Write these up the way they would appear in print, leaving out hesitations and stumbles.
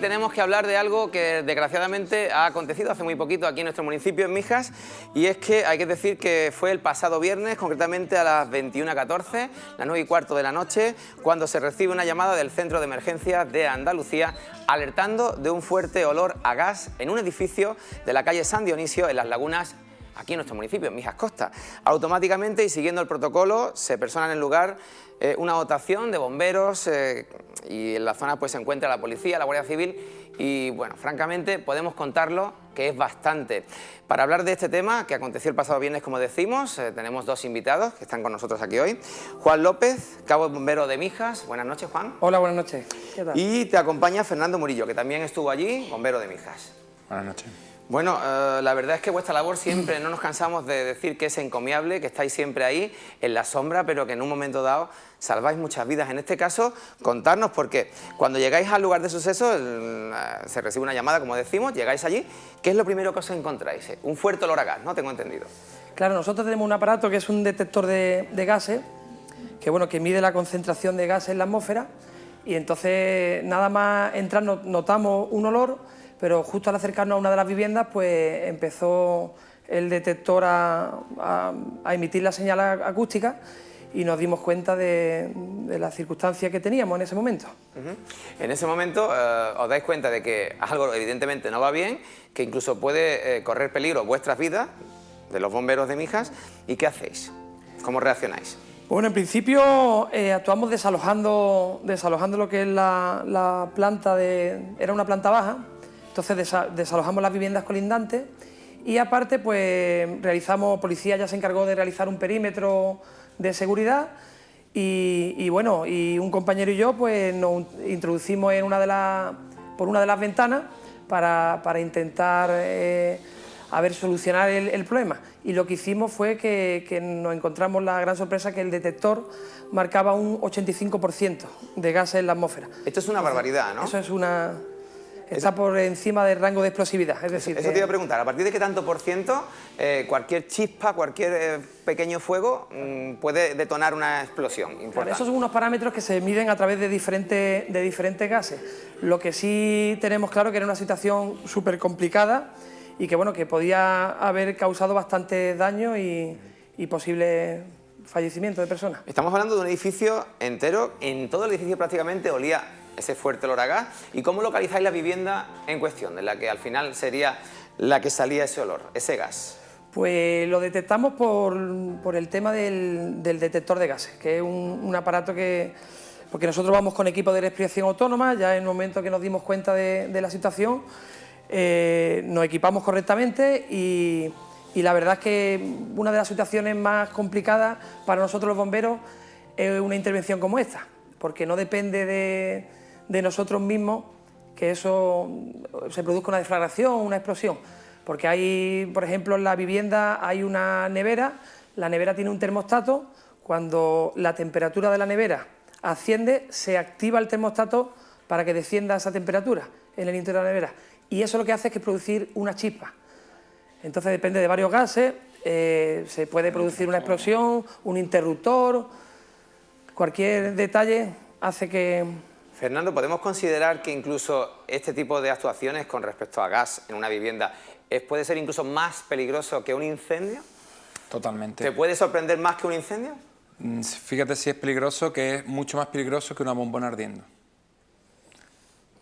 tenemos que hablar de algo que desgraciadamente ha acontecido hace muy poquito aquí en nuestro municipio, en Mijas, y es que hay que decir que fue el pasado viernes, concretamente a las 21:14, las 9:15 de la noche, cuando se recibe una llamada del Centro de Emergencias de Andalucía alertando de un fuerte olor a gas en un edificio de la calle San Dionisio, en Las Lagunas, aquí en nuestro municipio, en Mijas Costa. Automáticamente y siguiendo el protocolo se persona en el lugar una dotación de bomberos y en la zona pues se encuentra la policía, la Guardia Civil y bueno, francamente podemos contarlo que es bastante. Para hablar de este tema que aconteció el pasado viernes, como decimos, tenemos dos invitados que están con nosotros aquí hoy. Juan López, cabo bombero de Mijas. Buenas noches, Juan. Hola, buenas noches. ¿Qué tal? Y te acompaña Fernando Murillo, que también estuvo allí, bombero de Mijas. Buenas noches. Bueno, la verdad es que vuestra labor siempre, no nos cansamos de decir que es encomiable, que estáis siempre ahí, en la sombra, pero que en un momento dado salváis muchas vidas. En este caso, contarnos, porque cuando llegáis al lugar de suceso, se recibe una llamada, como decimos, llegáis allí, ¿qué es lo primero que os encontráis? Un fuerte olor a gas, ¿no? Tengo entendido. Claro, nosotros tenemos un aparato que es un detector de gases, que mide la concentración de gases en la atmósfera, y entonces nada más entrar notamos un olor, pero justo al acercarnos a una de las viviendas, pues empezó el detector a emitir la señal acústica y nos dimos cuenta de las circunstancias que teníamos en ese momento. En ese momento os dais cuenta de que algo evidentemente no va bien, que incluso puede correr peligro vuestras vidas, de los bomberos de Mijas, ¿y qué hacéis? ¿Cómo reaccionáis? Bueno, en principio actuamos desalojando lo que es la planta era una planta baja. Entonces desalojamos las viviendas colindantes y aparte pues policía ya se encargó de realizar un perímetro de seguridad y bueno, y un compañero y yo pues nos introducimos por una de las ventanas para intentar solucionar el problema. Y lo que hicimos fue que nos encontramos la gran sorpresa que el detector marcaba un 85% de gases en la atmósfera. Esto es una barbaridad, ¿no? Eso es Está por encima del rango de explosividad, es decir... Eso te iba a preguntar, ¿a partir de qué tanto por ciento cualquier chispa, cualquier pequeño fuego puede detonar una explosión importante? Claro, esos son unos parámetros que se miden a través de diferentes gases. Lo que sí tenemos claro que era una situación súper complicada y que, bueno, que podía haber causado bastante daño y posible fallecimiento de personas. Estamos hablando de un edificio entero, en todo el edificio prácticamente olía ese fuerte olor a gas. ¿Y cómo localizáis la vivienda en cuestión, de la que al final sería la que salía ese olor, ese gas? Pues lo detectamos por el tema del detector de gases, que es un aparato porque nosotros vamos con equipo de respiración autónoma, ya en el momento que nos dimos cuenta de la situación, nos equipamos correctamente y la verdad es que una de las situaciones más complicadas para nosotros los bomberos es una intervención como esta, porque no depende de nosotros mismos que eso se produzca una deflagración, una explosión, porque hay, por ejemplo, en la vivienda hay una nevera, la nevera tiene un termostato, cuando la temperatura de la nevera asciende, se activa el termostato para que descienda esa temperatura en el interior de la nevera, y eso lo que hace es producir una chispa. Entonces depende de varios gases, se puede producir una explosión, un interruptor, cualquier detalle hace que... Fernando, ¿podemos considerar que incluso este tipo de actuaciones con respecto a gas en una vivienda puede ser incluso más peligroso que un incendio? Totalmente. ¿Te puede sorprender más que un incendio? Fíjate si es peligroso, que es mucho más peligroso que una bombona ardiendo.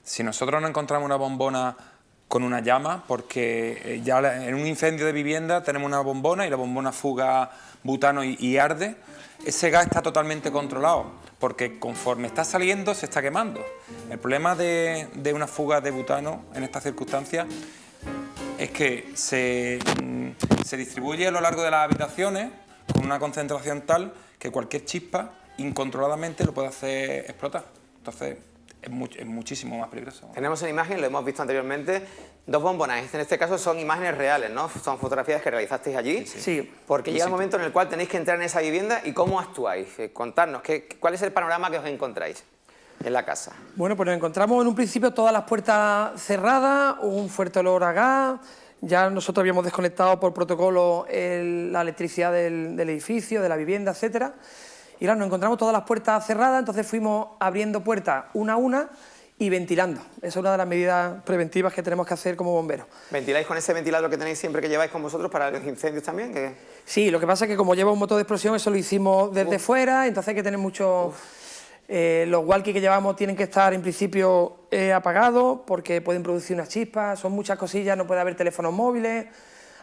Si nosotros no encontramos una bombona con una llama, porque ya en un incendio de vivienda tenemos una bombona y la bombona fuga butano y arde, ese gas está totalmente controlado, porque conforme está saliendo se está quemando. El problema de una fuga de butano en estas circunstancias es que se distribuye a lo largo de las habitaciones con una concentración tal que cualquier chispa incontroladamente lo puede hacer explotar. Entonces es muchísimo más peligroso. Tenemos en imagen, lo hemos visto anteriormente, dos bombonas. En este caso son imágenes reales, ¿no? Son fotografías que realizasteis allí. Sí. Porque llega el momento en el cual tenéis que entrar en esa vivienda y ¿cómo actuáis? Contadnos, ¿cuál es el panorama que os encontráis en la casa? Bueno, pues nos encontramos en un principio todas las puertas cerradas, un fuerte olor a gas. Ya nosotros habíamos desconectado por protocolo la electricidad del edificio, de la vivienda, etcétera. Y claro, nos encontramos todas las puertas cerradas, entonces fuimos abriendo puertas una a una y ventilando. Esa es una de las medidas preventivas que tenemos que hacer como bomberos. ¿Ventiláis con ese ventilador que tenéis siempre que lleváis con vosotros para los incendios también? Sí, lo que pasa es que como lleva un motor de explosión, eso lo hicimos desde fuera, entonces hay que tener mucho... los walkies que llevamos tienen que estar en principio apagados porque pueden producir unas chispas, son muchas cosillas, no puede haber teléfonos móviles,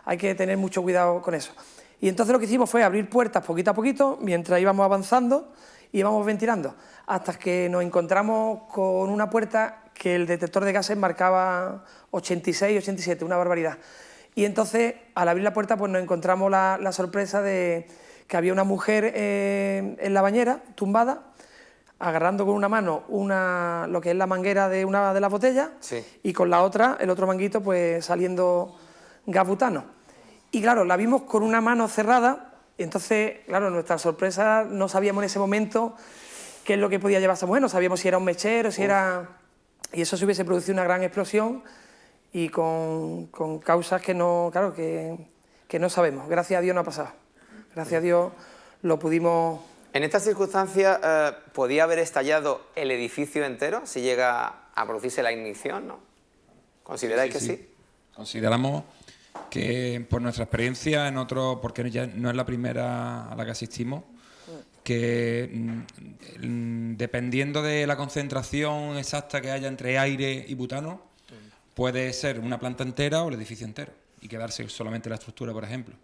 hay que tener mucho cuidado con eso. Y entonces lo que hicimos fue abrir puertas poquito a poquito, mientras íbamos avanzando, íbamos ventilando, hasta que nos encontramos con una puerta que el detector de gases marcaba 86, 87, una barbaridad. Y entonces, al abrir la puerta, pues nos encontramos la sorpresa de que había una mujer en la bañera, tumbada, agarrando con una mano lo que es la manguera de una de las botellas, sí, y con la otra, el otro manguito, pues saliendo gas butano. Y claro, la vimos con una mano cerrada, y entonces, claro, nuestra sorpresa, no sabíamos en ese momento qué es lo que podía llevar esa mujer, no sabíamos si era un mechero, si era... Y eso se hubiese producido una gran explosión y con causas que no, claro, que no sabemos. Gracias a Dios no ha pasado. Gracias a Dios lo pudimos... En estas circunstancias, ¿podía haber estallado el edificio entero si llega a producirse la ignición, no? ¿Consideráis que sí? Consideramos que por nuestra experiencia porque ya no es la primera a la que asistimos, que dependiendo de la concentración exacta que haya entre aire y butano, puede ser una planta entera o el edificio entero y quedarse solamente la estructura, por ejemplo.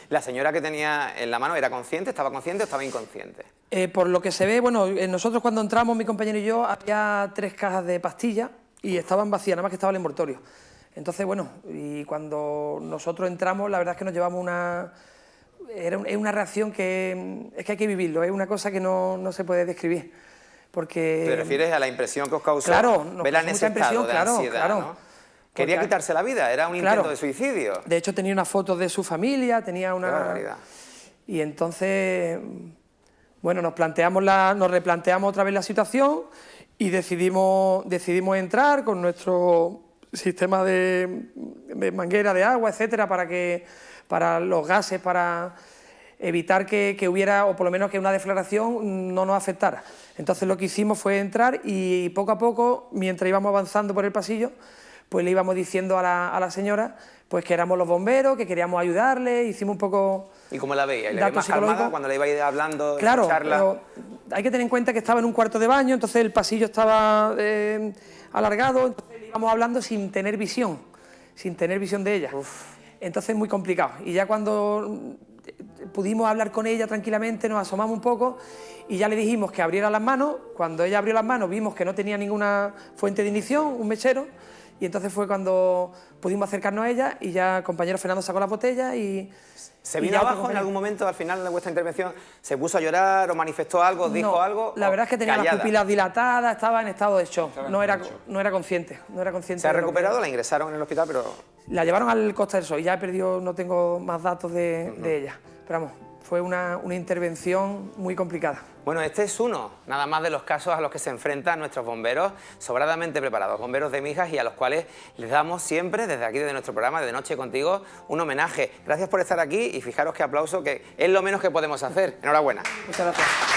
¿La señora que tenía en la mano era consciente, estaba consciente o estaba inconsciente? Por lo que se ve, bueno, nosotros cuando entramos, mi compañero y yo, había 3 cajas de pastillas y estaban vacías, nada más que estaba el envoltorio. Entonces, bueno, y cuando nosotros entramos, la verdad es que nos llevamos es una reacción que es que hay que vivirlo, es una cosa que no se puede describir. Porque... ¿Te refieres a la impresión que os causó? Claro, verla en ese estado de ansiedad, claro. ¿no? Quería quitarse la vida, era un intento de suicidio. De hecho, tenía una foto de su familia, tenía una... Qué barbaridad. Y entonces, bueno, nos replanteamos otra vez la situación y decidimos entrar con nuestro sistema de manguera de agua, etcétera, para los gases, para evitar que hubiera, o por lo menos que una deflagración no nos afectara. Entonces lo que hicimos fue entrar y poco a poco, mientras íbamos avanzando por el pasillo, pues le íbamos diciendo a la señora pues que éramos los bomberos, que queríamos ayudarle, hicimos un poco... ¿Y cómo la veía? ¿Le veía más calmada cuando le ibais hablando? Claro, pero hay que tener en cuenta que estaba en un cuarto de baño, entonces el pasillo estaba alargado, entonces le íbamos hablando sin tener visión de ella. Entonces es muy complicado. Y ya cuando pudimos hablar con ella tranquilamente, nos asomamos un poco y ya le dijimos que abriera las manos. Cuando ella abrió las manos vimos que no tenía ninguna fuente de ignición, un mechero, y entonces fue cuando pudimos acercarnos a ella y ya el compañero Fernando sacó la botella y... ¿Se vino abajo en algún momento, al final de vuestra intervención? ¿Se puso a llorar o manifestó algo, dijo algo? La verdad es que tenía las pupilas dilatadas, estaba en estado de shock, no era consciente. ¿Se ha recuperado? La ingresaron en el hospital, pero... La llevaron al Costa del Sol y ya he perdido, no tengo más datos de ella. Pero vamos, fue una intervención muy complicada. Bueno, este es uno, nada más de los casos a los que se enfrentan nuestros bomberos, sobradamente preparados, bomberos de Mijas, y a los cuales les damos siempre, desde aquí, desde nuestro programa, de Noche Contigo, un homenaje. Gracias por estar aquí y fijaros qué aplauso, que es lo menos que podemos hacer. Enhorabuena. Muchas gracias.